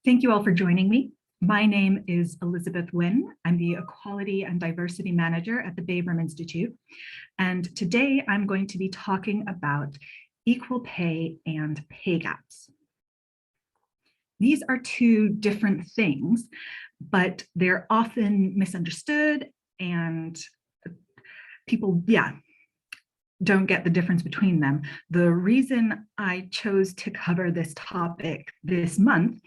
Thank you all for joining me. My name is Elizabeth Nguyen. I'm the Equality and Diversity Manager at the Bagram Institute. And today I'm going to be talking about equal pay and pay gaps. These are two different things, but they're often misunderstood and people, don't get the difference between them. The reason I chose to cover this topic this month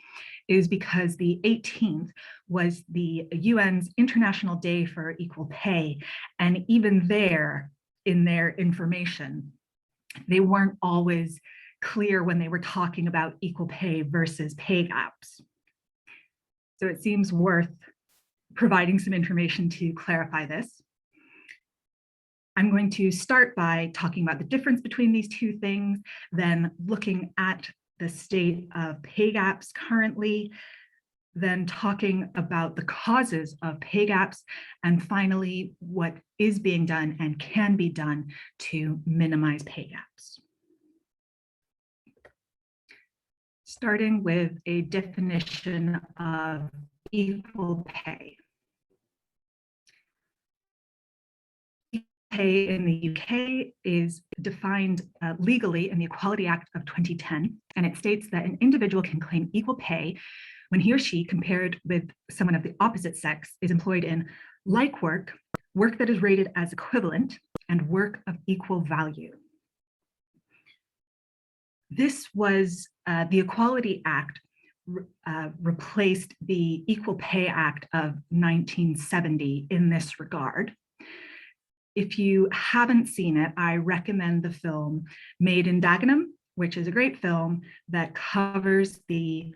is because the 18th was the UN's International Day for Equal Pay. And even there, in their information, they weren't always clear when they were talking about equal pay versus pay gaps. So it seems worth providing some information to clarify this. I'm going to start by talking about the difference between these two things, then looking at the state of pay gaps currently, then talking about the causes of pay gaps, and finally, what is being done and can be done to minimize pay gaps. Starting with a definition of equal pay. Pay in the UK is defined legally in the Equality Act of 2010, and it states that an individual can claim equal pay when he or she, compared with someone of the opposite sex, is employed in like work, work that is rated as equivalent, and work of equal value. This was the Equality Act replaced the Equal Pay Act of 1970 in this regard. If you haven't seen it, I recommend the film Made in Dagenham, which is a great film that covers the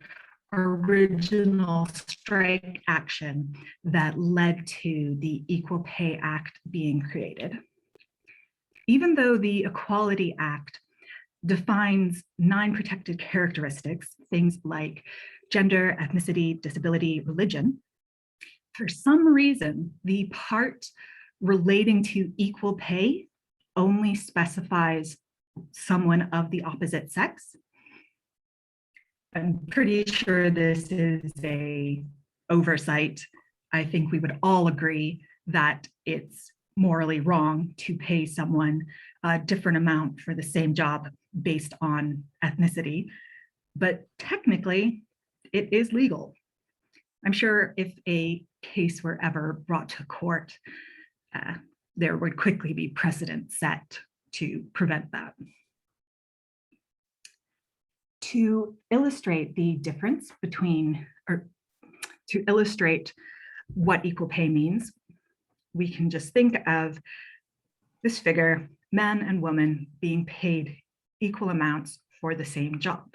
original strike action that led to the Equal Pay Act being created. Even though the Equality Act defines 9 protected characteristics, things like gender, ethnicity, disability, religion, for some reason, the part relating to equal pay only specifies someone of the opposite sex. I'm pretty sure this is an oversight. I think we would all agree that it's morally wrong to pay someone a different amount for the same job based on ethnicity, but technically it is legal. I'm sure if a case were ever brought to court, there would quickly be precedent set to prevent that. To illustrate the difference between, or to illustrate what equal pay means, we can just think of this figure, men and women being paid equal amounts for the same job.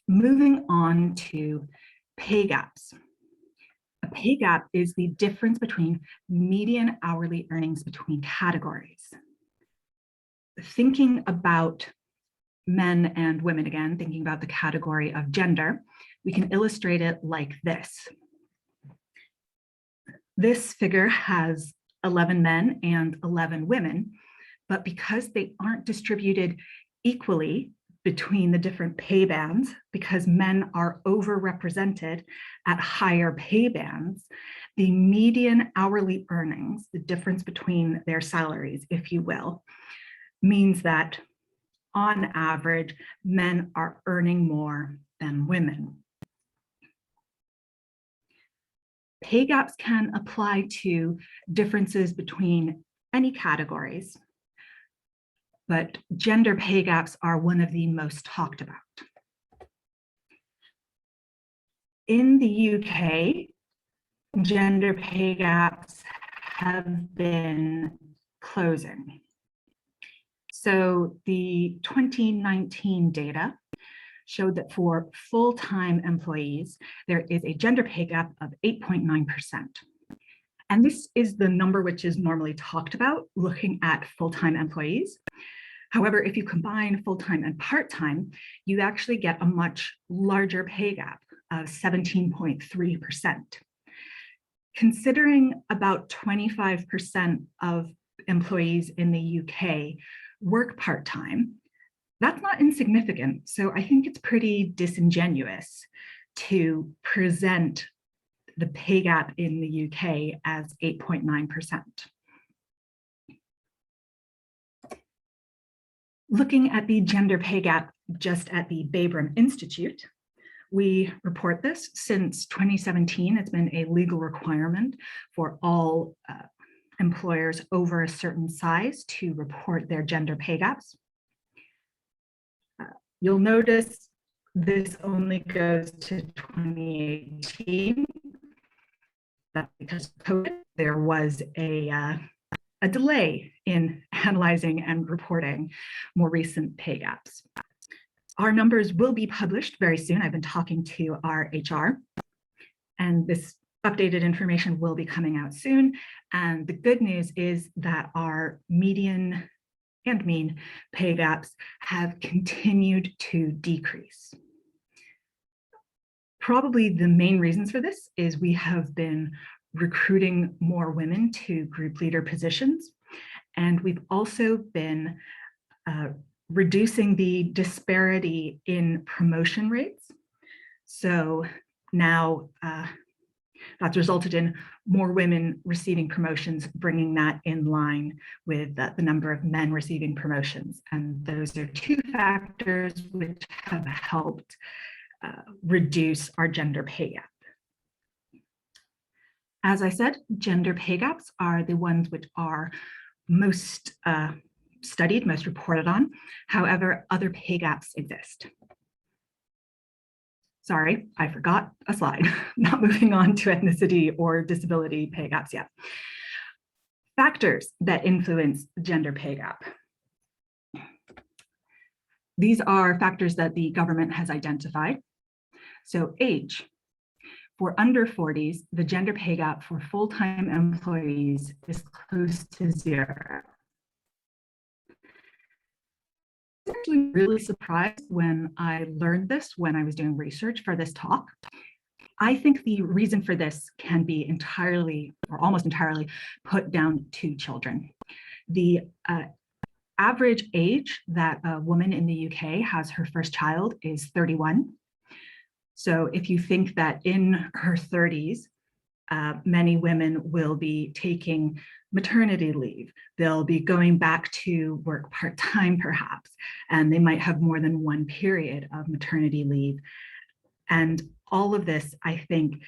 Moving on to pay gaps. A pay gap is the difference between median hourly earnings between categories. Thinking about men and women again, thinking about the category of gender, we can illustrate it like this. This figure has 11 men and 11 women, but because they aren't distributed equally between the different pay bands, because men are overrepresented at higher pay bands, the median hourly earnings, the difference between their salaries, if you will, means that on average, men are earning more than women. Pay gaps can apply to differences between any categories, but gender pay gaps are one of the most talked about. In the UK, gender pay gaps have been closing. So the 2019 data showed that for full-time employees, there is a gender pay gap of 8.9%. And this is the number which is normally talked about looking at full-time employees. However, if you combine full-time and part-time, you actually get a much larger pay gap of 17.3%. Considering about 25% of employees in the UK work part-time, That's not insignificant. So I think it's pretty disingenuous to present the pay gap in the UK as 8.9%. Looking at the gender pay gap just at the Babram Institute, we report this since 2017. It's been a legal requirement for all employers over a certain size to report their gender pay gaps. You'll notice this only goes to 2018. That's because of COVID. There was a delay in analyzing and reporting more recent pay gaps. Our numbers will be published very soon. I've been talking to our HR, and this updated information will be coming out soon. And the good news is that our median and mean pay gaps have continued to decrease. Probably the main reasons for this is we have been recruiting more women to group leader positions, and we've also been reducing the disparity in promotion rates. So now that's resulted in more women receiving promotions, bringing that in line with the number of men receiving promotions. And those are two factors which have helped reduce our gender pay gap. As I said, gender pay gaps are the ones which are most studied, most reported on. However, other pay gaps exist. Sorry, I forgot a slide. Not moving on to ethnicity or disability pay gaps yet. Factors that influence gender pay gap. These are factors that the government has identified. So age. For under 40s, the gender pay gap for full-time employees is close to 0. I was actually really surprised when I learned this when I was doing research for this talk. I think the reason for this can be entirely or almost entirely put down to children. The average age that a woman in the UK has her first child is 31. So if you think that in her 30s, many women will be taking maternity leave, they'll be going back to work part-time perhaps, and they might have more than one period of maternity leave. And all of this, I think,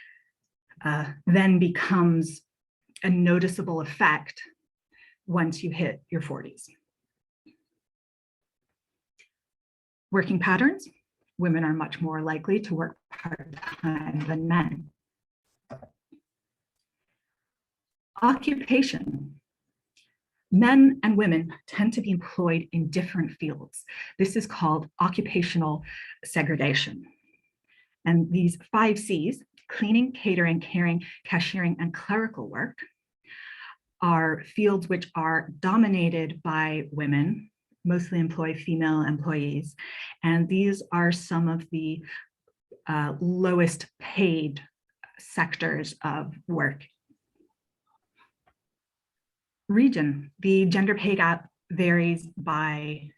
then becomes a noticeable effect once you hit your 40s. Working patterns. Women are much more likely to work part-time than men. Occupation. Men and women tend to be employed in different fields. This is called occupational segregation. And these 5 C's, cleaning, catering, caring, cashiering, and clerical work, are fields which are dominated by women, mostly employ female employees. And these are some of the lowest paid sectors of work. Region. The gender pay gap varies by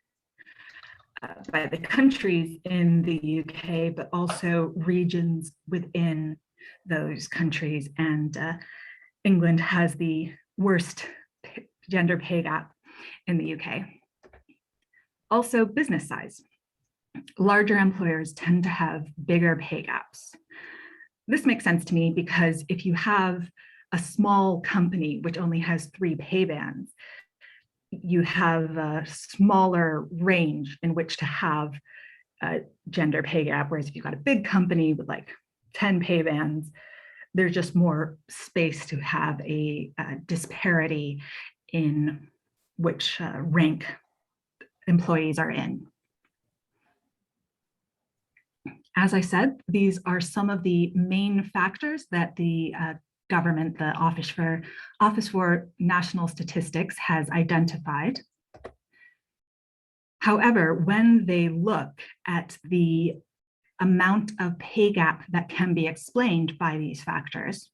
the countries in the UK, but also regions within those countries. And England has the worst gender pay gap in the UK. Also, business size. Larger employers tend to have bigger pay gaps. This makes sense to me because if you have a small company which only has 3 pay bands, you have a smaller range in which to have a gender pay gap, whereas if you've got a big company with like 10 pay bands, there's just more space to have a disparity in which rank employees are in. As I said, these are some of the main factors that the government, the Office for National Statistics, has identified. However, when they look at the amount of pay gap that can be explained by these factors,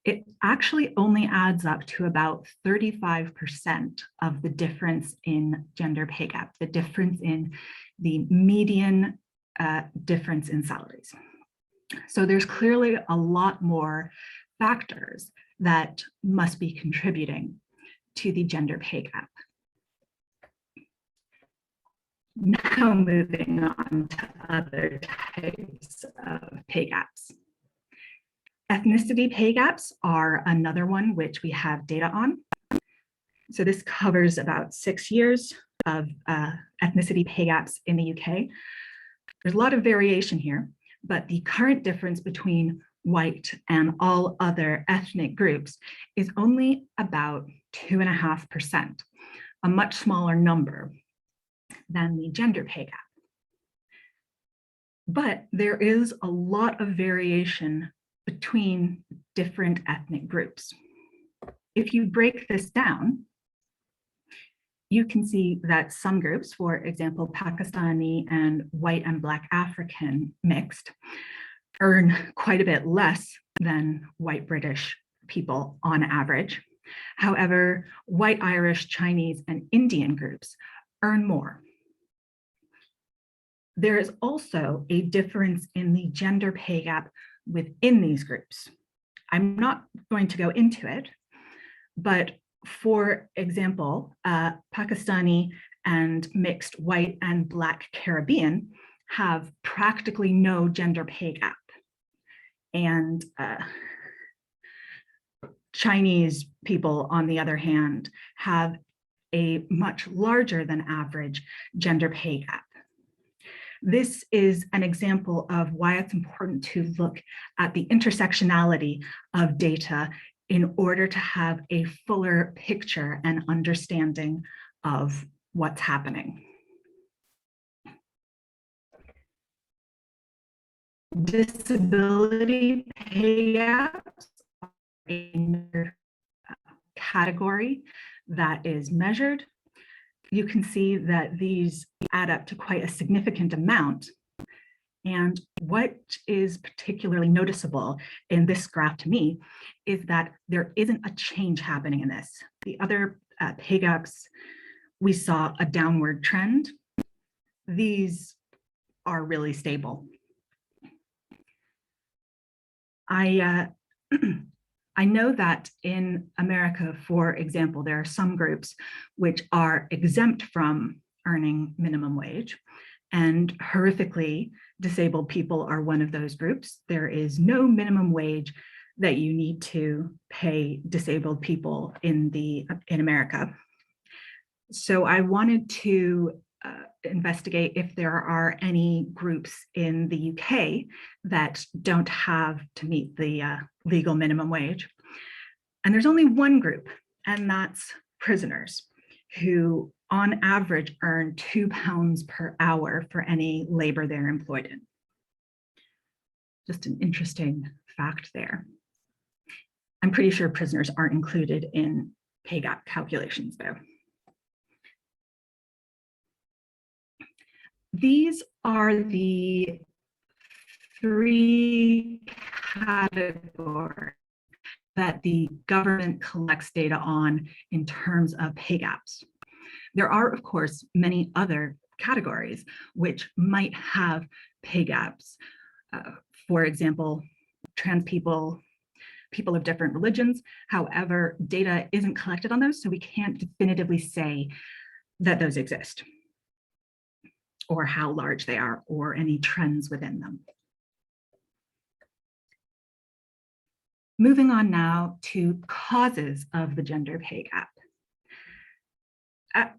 it actually only adds up to about 35% of the difference in gender pay gap, the difference in the median difference in salaries. So there's clearly a lot more factors that must be contributing to the gender pay gap. Now moving on to other types of pay gaps. Ethnicity pay gaps are another one which we have data on. So this covers about 6 years of ethnicity pay gaps in the UK. There's a lot of variation here, but the current difference between white and all other ethnic groups is only about 2.5%, a much smaller number than the gender pay gap. But there is a lot of variation between different ethnic groups. If you break this down, you can see that some groups, for example, Pakistani and white and Black African mixed, earn quite a bit less than white British people on average. However, white Irish, Chinese, and Indian groups earn more. There is also a difference in the gender pay gap within these groups. I'm not going to go into it, but for example, Pakistani and mixed white and Black Caribbean have practically no gender pay gap. And Chinese people, on the other hand, have a much larger than average gender pay gap. This is an example of why it's important to look at the intersectionality of data in order to have a fuller picture and understanding of what's happening. Disability pay gaps are another category that is measured. You can see that these add up to quite a significant amount. And what is particularly noticeable in this graph to me is that there isn't a change happening in this. The other pay gaps, we saw a downward trend. These are really stable. I know that in America, for example, there are some groups which are exempt from earning minimum wage, and horrifically, disabled people are one of those groups. There is no minimum wage that you need to pay disabled people in America. So I wanted to investigate if there are any groups in the UK that don't have to meet the legal minimum wage. And there's only one group, and that's prisoners, who on average earn £2 per hour for any labor they're employed in. Just an interesting fact there. I'm pretty sure prisoners aren't included in pay gap calculations though. These are the 3 categories that the government collects data on in terms of pay gaps. There are, of course, many other categories which might have pay gaps. For example, trans people, people of different religions. However, data isn't collected on those, so we can't definitively say that those exist, or how large they are, or any trends within them. Moving on now to causes of the gender pay gap.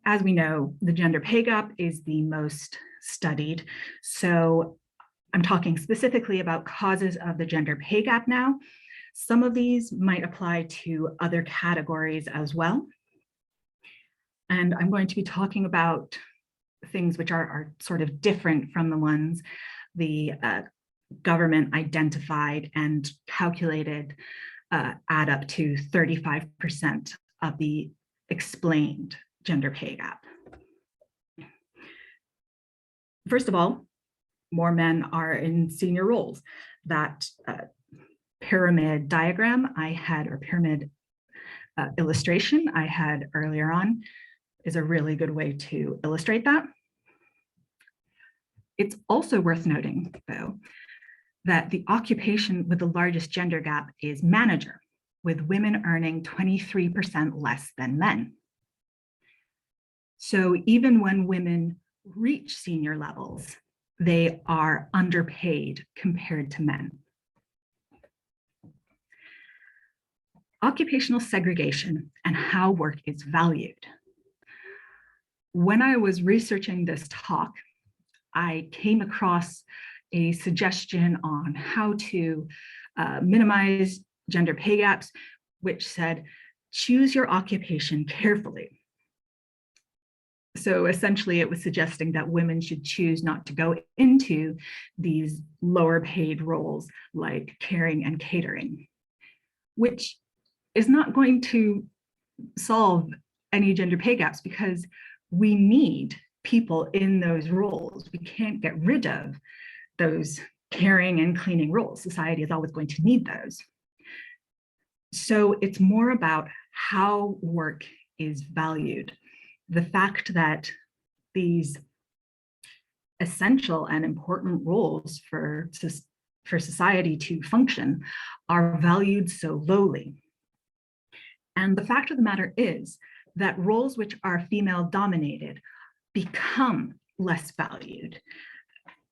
As we know, the gender pay gap is the most studied. So I'm talking specifically about causes of the gender pay gap now. Some of these might apply to other categories as well. And I'm going to be talking about things which are sort of different from the ones the government identified and calculated add up to 35% of the explained gender pay gap. First of all, more men are in senior roles. That pyramid diagram I had, or pyramid illustration I had earlier on, is a really good way to illustrate that. It's also worth noting, though, that the occupation with the largest gender gap is manager, with women earning 23% less than men. So even when women reach senior levels, they are underpaid compared to men. Occupational segregation and how work is valued. When I was researching this talk, I came across a suggestion on how to minimize gender pay gaps, which said, choose your occupation carefully. So essentially it was suggesting that women should choose not to go into these lower paid roles like caring and catering, which is not going to solve any gender pay gaps because we need people in those roles. We can't get rid of those caring and cleaning roles. Society is always going to need those. So it's more about how work is valued. The fact that these essential and important roles for society to function are valued so lowly. And the fact of the matter is that roles which are female dominated become less valued,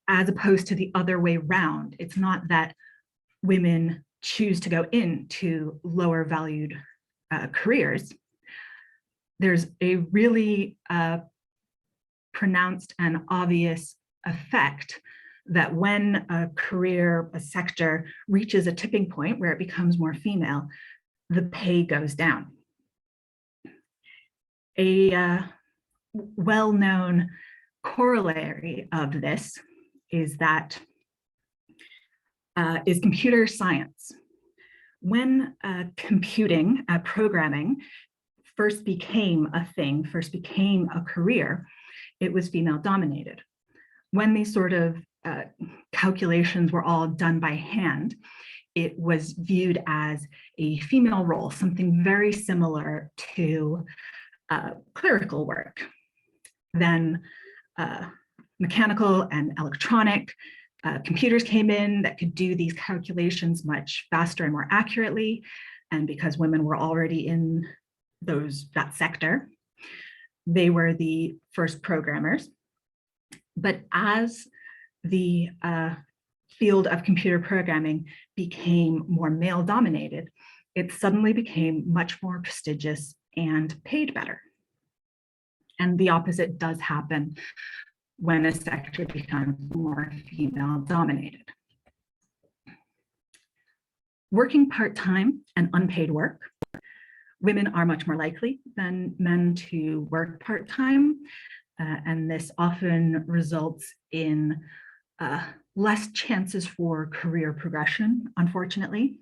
as opposed to the other way around. It's not that women choose to go into lower valued careers. There's a really pronounced and obvious effect that when a career, a sector reaches a tipping point where it becomes more female, the pay goes down. A well-known corollary of this is computer science. When computing, programming first became a thing, first became a career, it was female dominated. When these sort of calculations were all done by hand, it was viewed as a female role, something very similar to clerical work. Then mechanical and electronic computers came in that could do these calculations much faster and more accurately. And because women were already in that sector, they were the first programmers. But as the field of computer programming became more male dominated, it suddenly became much more prestigious and paid better. And the opposite does happen when a sector becomes more female dominated. Working part-time and unpaid work, women are much more likely than men to work part-time, and this often results in less chances for career progression, unfortunately.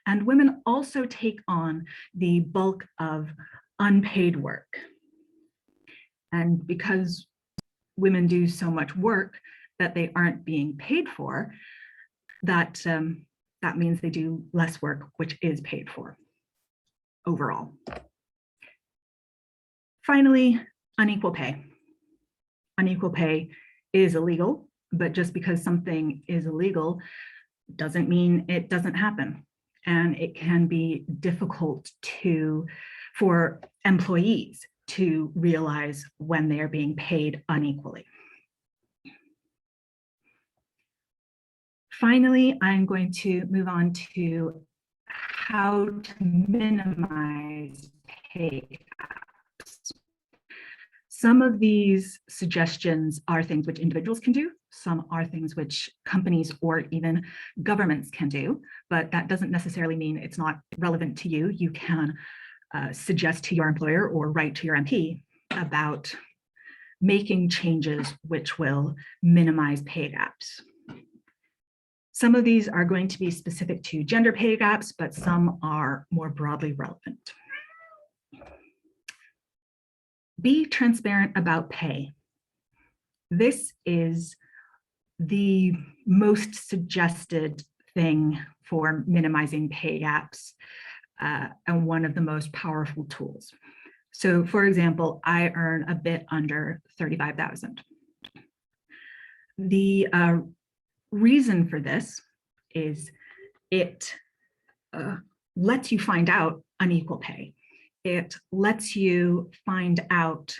And women also take on the bulk of unpaid work. And because women do so much work that they aren't being paid for, that means they do less work, which is paid for overall. Finally, unequal pay. Unequal pay is illegal, but just because something is illegal doesn't mean it doesn't happen. And it can be difficult for employees to realize when they are being paid unequally. Finally, I'm going to move on to how to minimize pay gaps. Some of these suggestions are things which individuals can do. Some are things which companies or even governments can do, but that doesn't necessarily mean it's not relevant to you. You can suggest to your employer or write to your MP about making changes which will minimize pay gaps. Some of these are going to be specific to gender pay gaps, but some are more broadly relevant. Be transparent about pay. This is the most suggested thing for minimizing pay gaps and one of the most powerful tools. So for example, I earn a bit under 35,000. The reason for this is it lets you find out unequal pay. It lets you find out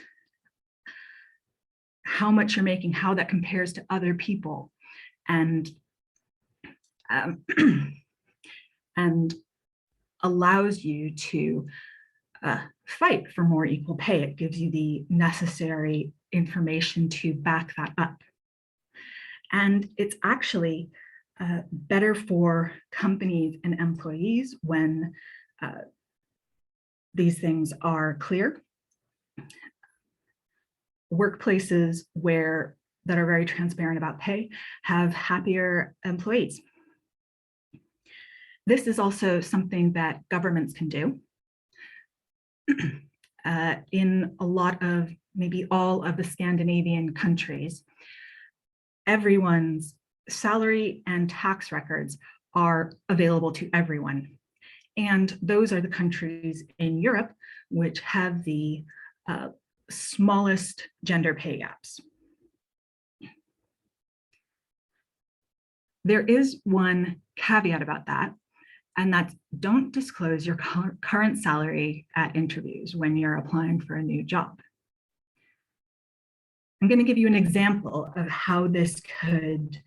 how much you're making, how that compares to other people, and and allows you to fight for more equal pay. It gives you the necessary information to back that up. And it's actually better for companies and employees when these things are clear. Workplaces that are very transparent about pay have happier employees. This is also something that governments can do. In a lot of, maybe all of the Scandinavian countries, everyone's salary and tax records are available to everyone. And those are the countries in Europe which have the smallest gender pay gaps. There is one caveat about that, and that's don't disclose your current salary at interviews when you're applying for a new job. I'm going to give you an example of how this could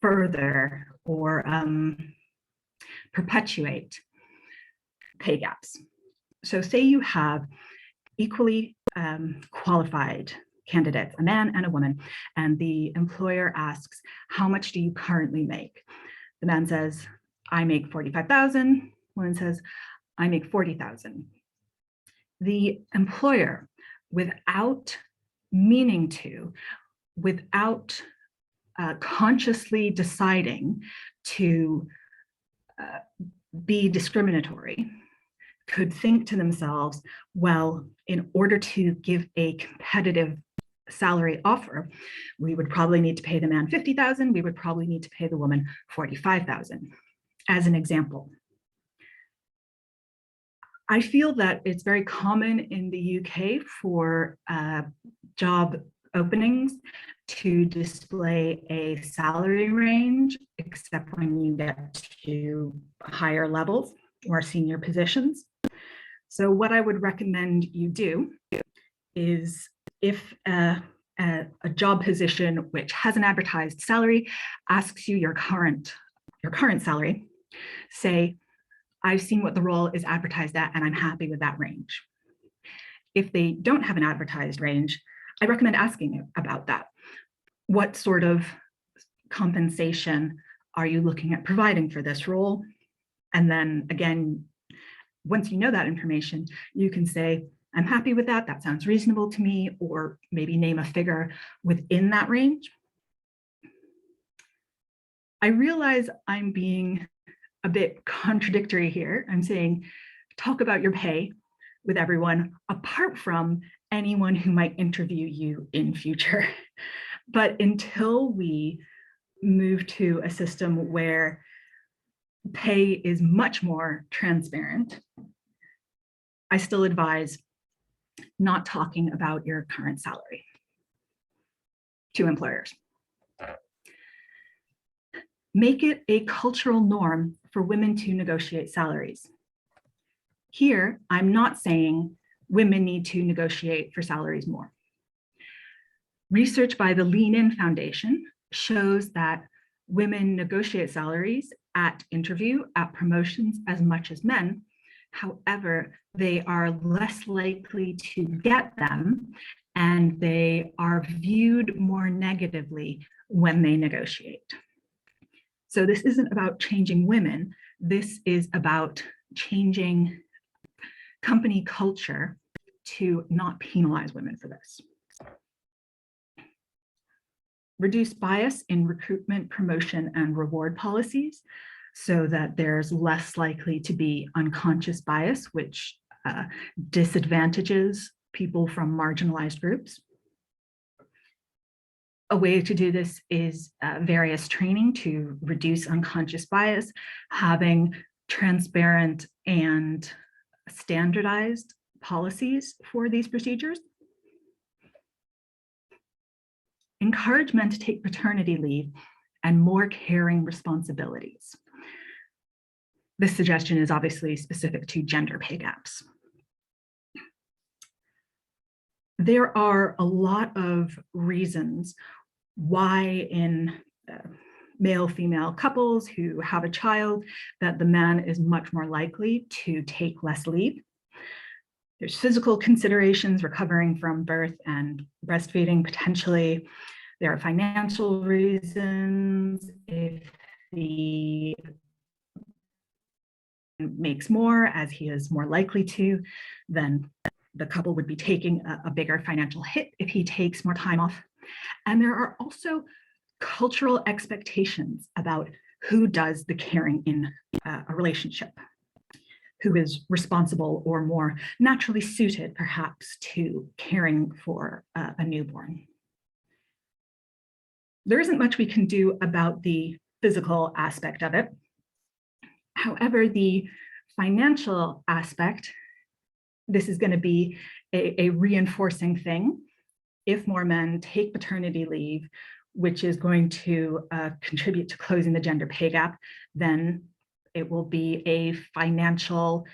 further or perpetuate pay gaps. So say you have equally qualified candidates, a man and a woman, and the employer asks, how much do you currently make? The man says, I make 45,000. Woman says, I make 40,000. The employer, without meaning to, without consciously deciding to be discriminatory, could think to themselves, well, in order to give a competitive salary offer, we would probably need to pay the man 50,000, we would probably need to pay the woman 45,000, as an example. I feel that it's very common in the UK for job openings to display a salary range, except when you get to higher levels or senior positions. So what I would recommend you do is, if a job position which has an advertised salary asks you your current salary, say, I've seen what the role is advertised at and I'm happy with that range. If they don't have an advertised range, I recommend asking about that. What sort of compensation are you looking at providing for this role? And then again, once you know that information, you can say, I'm happy with that, that sounds reasonable to me, or maybe name a figure within that range. I realize I'm being a bit contradictory here. I'm saying, talk about your pay with everyone apart from anyone who might interview you in future. But until we move to a system where pay is much more transparent, I still advise not talking about your current salary to employers. Make it a cultural norm for women to negotiate salaries. Here, I'm not saying women need to negotiate for salaries more. Research by the Lean In Foundation shows that women negotiate salaries at interview, at promotions as much as men. However, they are less likely to get them, and they are viewed more negatively when they negotiate. So this isn't about changing women. This is about changing company culture to not penalize women for this. Reduce bias in recruitment, promotion, and reward policies so that there's less likely to be unconscious bias, which disadvantages people from marginalized groups. a way to do this is various training to reduce unconscious bias, having transparent and standardized policies for these procedures. Encourage men to take paternity leave and more caring responsibilities. This suggestion is obviously specific to gender pay gaps. There are a lot of reasons why in male-female couples who have a child that the man is much more likely to take less leave. There's physical considerations, recovering from birth and breastfeeding potentially. There are financial reasons. If he makes more, as he is more likely to, then the couple would be taking a bigger financial hit if he takes more time off. And there are also cultural expectations about who does the caring in a relationship, who is responsible or more naturally suited perhaps to caring for a newborn. There isn't much we can do about the physical aspect of it. However, the financial aspect, this is going to be a reinforcing thing. If more men take paternity leave, which is going to contribute to closing the gender pay gap, then it will be a financial,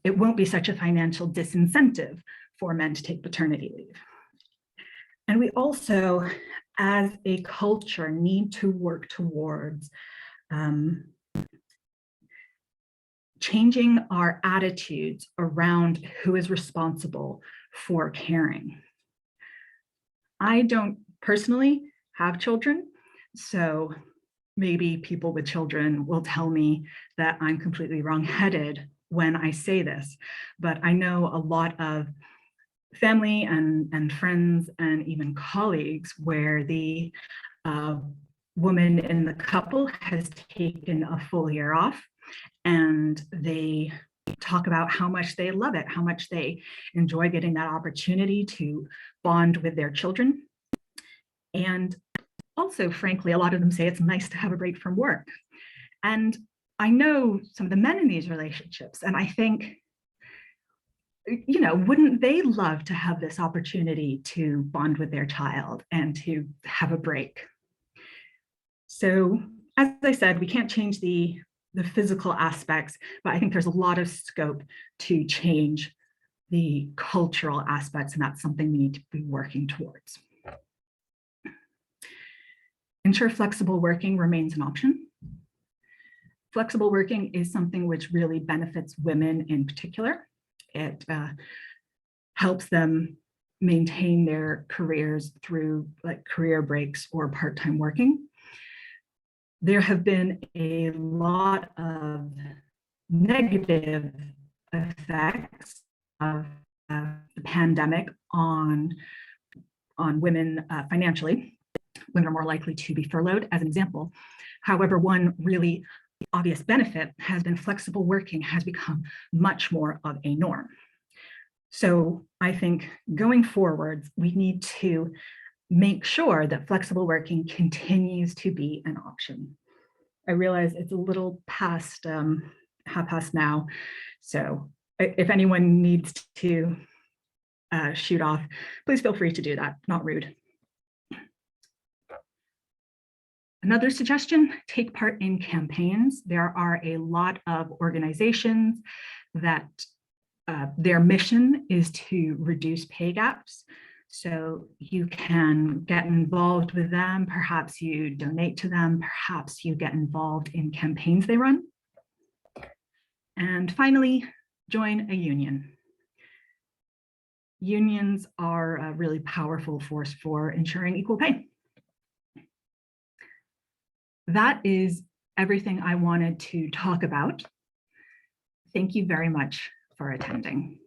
it won't be such a financial disincentive for men to take paternity leave. And we also, as a culture, need to work towards changing our attitudes around who is responsible for caring. I don't personally have children, so maybe people with children will tell me that I'm completely wrong-headed when I say this, but I know a lot of family and friends and even colleagues where the woman in the couple has taken a full year off, and they talk about how much they love it, how much they enjoy getting that opportunity to bond with their children. And also, frankly, a lot of them say it's nice to have a break from work. And I know some of the men in these relationships, and I think, you know, wouldn't they love to have this opportunity to bond with their child and to have a break? So, as I said, we can't change the physical aspects, but I think there's a lot of scope to change the cultural aspects, and that's something we need to be working towards. Ensure flexible working remains an option. Flexible working is something which really benefits women in particular. It helps them maintain their careers through like career breaks or part-time working. There have been a lot of negative effects of the pandemic on women financially. Women are more likely to be furloughed, as an example. However, one really obvious benefit has been flexible working has become much more of a norm. So I think going forward, we need to make sure that flexible working continues to be an option. I realize it's a little past half past now, so if anyone needs to shoot off, please feel free to do that, not rude. Another suggestion, take part in campaigns. There are a lot of organizations that their mission is to reduce pay gaps. So you can get involved with them. Perhaps you donate to them. Perhaps you get involved in campaigns they run. And finally, join a union. Unions are a really powerful force for ensuring equal pay. That is everything I wanted to talk about. Thank you very much for attending.